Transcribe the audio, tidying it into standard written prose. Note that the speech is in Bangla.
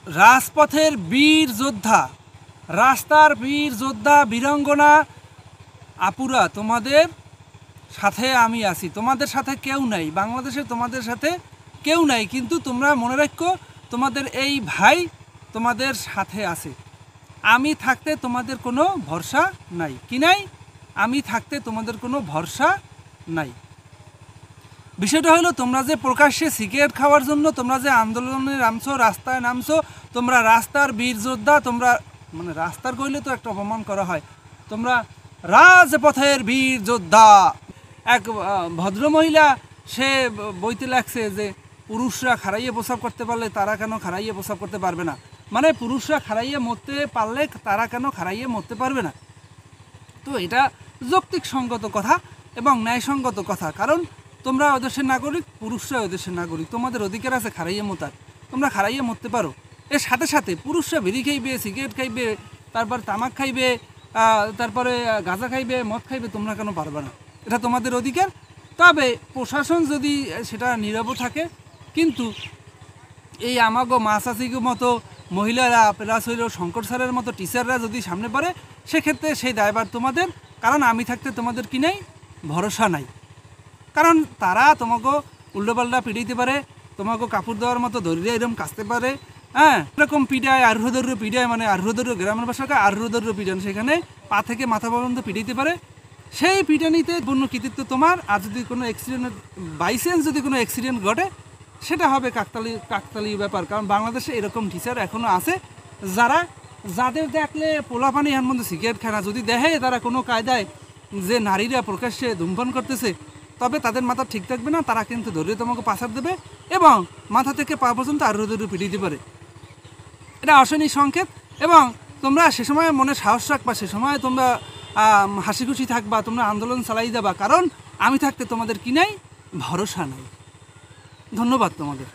রাজপথের বীর যোদ্ধা, রাস্তার বীর যোদ্ধা বীরাঙ্গনা আপুরা, তোমাদের সাথে আমি আছি। তোমাদের সাথে কেউ নাই, বাংলাদেশে তোমাদের সাথে কেউ নাই, কিন্তু তোমরা মনে রাখো তোমাদের এই ভাই তোমাদের সাথে আছে। আমি থাকতে তোমাদের কোনো ভরসা নাই। কি নাই? আমি থাকতে তোমাদের কোনো ভরসা নাই। বিষয়টা হলো, তোমরা যে প্রকাশ্যে সিগারেট খাওয়ার জন্য তোমরা যে আন্দোলনে নামছো, রাস্তায় নামছো, তোমরা রাস্তার বীর যোদ্ধা, তোমরা মানে রাস্তার কইলে তো একটা অপমান করা হয়, তোমরা রাজপথের বীর যোদ্ধা। এক ভদ্রমহিলা সে বইতে লাগছে যে পুরুষরা খাড়াইয়ে প্রসাব করতে পারলে তারা কেন খাড়াইয়ে প্রসাব করতে পারবে না, মানে পুরুষরা খাড়াইয়ে মরতে পারলে তারা কেন খাড়াইয়ে মরতে পারবে না। তো এটা যৌক্তিকসঙ্গত কথা এবং ন্যায়সঙ্গত কথা, কারণ তোমরা ওদেশের নাগরিক, পুরুষরা ওদেশের নাগরিক, তোমাদের অধিকার আছে খাড়াইয়ে মতার, তোমরা খাড়াইয়ে মরতে পারো। এর সাথে সাথে পুরুষরা বিড়ি খাইবে, সিগারেট খাইবে, তারপর তামাক খাইবে, তারপরে গাঁজা খাইবে, মদ খাইবে, তোমরা কেন পারবে না? এটা তোমাদের অধিকার। তবে প্রশাসন যদি সেটা নীরব থাকে, কিন্তু এই আমাগো মাসাসিগো মতো মহিলারা প্লাস হইল শঙ্কর স্যারের মতো টিচাররা যদি সামনে পড়ে, সেক্ষেত্রে সেই দায়ভার তোমাদের। কারণ আমি থাকতে তোমাদের কি নাই? ভরসা নাই। কারণ তারা তোমাকে উল্টোপাল্টা পিটাইতে পারে, তোমাকে কাপড় দেওয়ার মতো ধরিয়ে এরকম কাচতে পারে, হ্যাঁ, এরকম পিটায়, আরুহদর্য পিটায়, মানে আরুহদর্য গ্রামের ভাষাকে আরুহদর্য পিটান, সেখানে পা থেকে মাথা পর্যন্ত পিটাইতে পারে। সেই পিটানিতে পূর্ণ কৃতিত্ব তোমার। আর যদি কোনো অ্যাক্সিডেন্ট, বাইচান্স যদি কোনো অ্যাক্সিডেন্ট ঘটে, সেটা হবে কাকতালি ব্যাপার। কারণ বাংলাদেশে এরকম টিচার এখনও আছে যাদের দেখলে পোলাপানি এর মধ্যে সিগারেট খায় না, যদি দেখে তারা কোনো কায়দায় যে নারীরা প্রকাশ্যে ধূমপান করতেছে, তবে তাদের মাথা ঠিক থাকবে না, তারা কিন্তু ধরিয়ে তোমাকে পাশার দেবে এবং মাথা থেকে পা পর্যন্ত আরো পিটিয়ে দিতে পারে। এটা অশনি সংকেত। এবং তোমরা সে সময় মনে সাহস রাখবা, সে সময় তোমরা হাসি খুশি থাকবা, তোমরা আন্দোলন চালাই যাবা, কারণ আমি থাকতে তোমাদের কি নাই? ভরসা নাই। ধন্যবাদ তোমাদের।